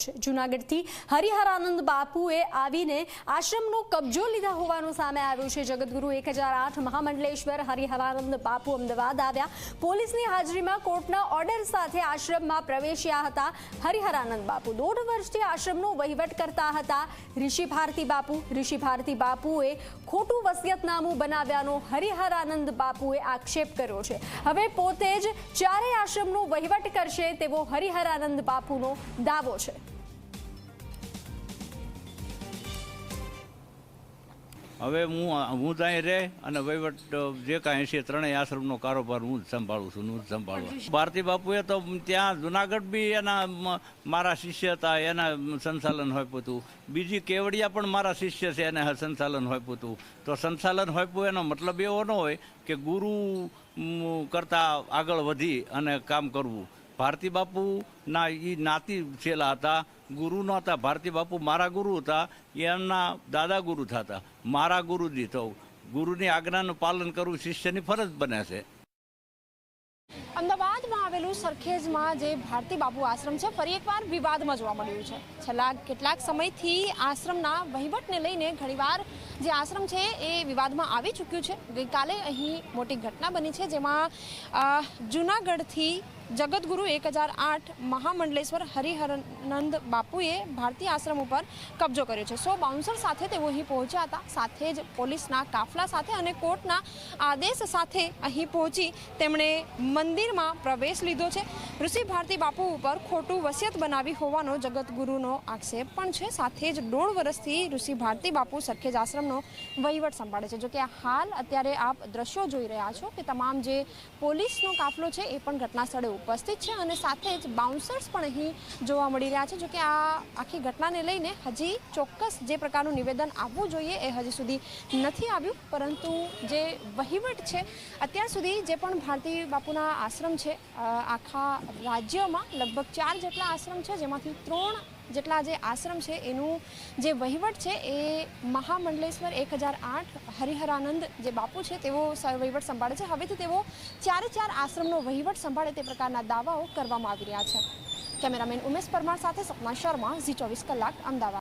છે। જૂનાગઢથી હરિહરાનંદ બાપુએ આવીને આશ્રમનો કબજો લીધા હોવાનું સામે આવ્યું છે। જગતગુરુ 1008 મહામંડલેશ્વર હરિહરાનંદ બાપુ અમદાવાદ આવ્યા। પોલીસની હાજરીમાં કોર્ટના ઓર્ડર સાથે આશ્રમમાં પ્રવેશ્યા હતા। હરિહરાનંદ બાપુ 1.5 વર્ષથી આશ્રમનો વહીવટ કરતા હતા। ઋષિ ભારતી બાપુએ ખોટું વસિયતનામું બનાવ્યાનો હરિહરાનંદ બાપુએ આક્ષેપ કર્યો છે। હવે પોતે જ ચારેય આશ્રમનો વહીવટ કરશે તેવો હરિહરાનંદ બાપુનો દાવો છે। હવે હું ત્યાં રહે અને વહીવટ જે કાંઈ છે ત્રણેય આશ્રમનો કારોબાર હું જ સંભાળું છું। હું જ સંભાળું। ભારતી બાપુએ તો ત્યાં જુનાગઢ બી એના મારા શિષ્ય હતા, એના સંચાલન હોપ્યું હતું। બીજી કેવડિયા પણ મારા શિષ્ય છે, એને સંચાલન હોપ્યું હતું। તો સંચાલન હોપ્યું એનો મતલબ એવો ન હોય કે ગુરુ કરતાં આગળ વધી અને કામ કરવું। ભારતી બાપુના એ નાતી છેલ્લા હતા, ગુરુ નહોતા। ભારતી બાપુ મારા ગુરુ હતા, એમના દાદા ગુરુ થતા, મારા ગુરુજી તો ગુરુની આજ્ઞાનું પાલન કરવું શિષ્યની ફરજ બને છે। અમદાવાદમાં આવેલું સરખેજમાં જે ભારતી બાપુ આશ્રમ છે ફરી એકવાર વિવાદમાં જોવા મળ્યું છે। છેલ્લા કેટલાક સમયથી આશ્રમના વહીવટને લઈને ઘણીવાર જે આશ્રમ છે એ વિવાદમાં આવી ચૂક્યું છે। ગઈકાલે અહીં મોટી ઘટના બની છે, જેમાં જૂનાગઢથી જગતગુરુ 1008 મહામંડલેશ્વર હરિહરાનંદ બાપુએ ભારતીય આશ્રમ ઉપર કબજો કર્યો છે। 100 બાઉન્સર સાથે તેઓ અહીં પહોંચ્યા હતા, સાથે જ પોલીસના કાફલા સાથે અને કોર્ટના આદેશ સાથે અહીં પહોંચી તેમણે મંદિરમાં પ્રવેશ લીધો છે। ઋષિ ભારતી બાપુ ઉપર ખોટું વસિયત બનાવી હોવાનો જગતગુરુનો આક્ષેપ પણ છે। સાથે જ 1.5 વર્ષથી ઋષિ ભારતી બાપુ સરખેજ આશ્રમનો વહીવટ સંભાળે છે। જોકે હાલ અત્યારે આપ દ્રશ્યો જોઈ રહ્યા છો કે તમામ જે પોલીસનો કાફલો છે એ પણ ઘટના સ્થળે ઉપસ્થિત છે અને સાથે જ બાઉન્સર્સ પણ અહીં જોવા મળી રહ્યા છે। જોકે આ આખી ઘટનાને લઈને હજી ચોક્કસ જે પ્રકારનું નિવેદન આવવું જોઈએ એ હજી સુધી નથી આવ્યું, પરંતુ જે વહીવટ છે અત્યાર સુધી જે પણ ભારતી બાપુના આશ્રમ છે આખા રાજ્યમાં લગભગ 4 જેટલા આશ્રમ છે, જેમાંથી 3 જેટલા જે આશ્રમ છે એનું જે વહીવટ છે એ મહામંડલેશ્વર 1008 હરિહરાનંદ જે બાપુ છે તેઓ વહીવટ સંભાળે છે। હવેથી તેઓ 4 આશ્રમનો વહીવટ સંભાળે તે પ્રકારના દાવાઓ કરવામાં આવી રહ્યા છે। કેમેરામેન ઉમેશ પરમાર સાથે સપના શર્મા, ઝી 24 કલાક, અમદાવાદ।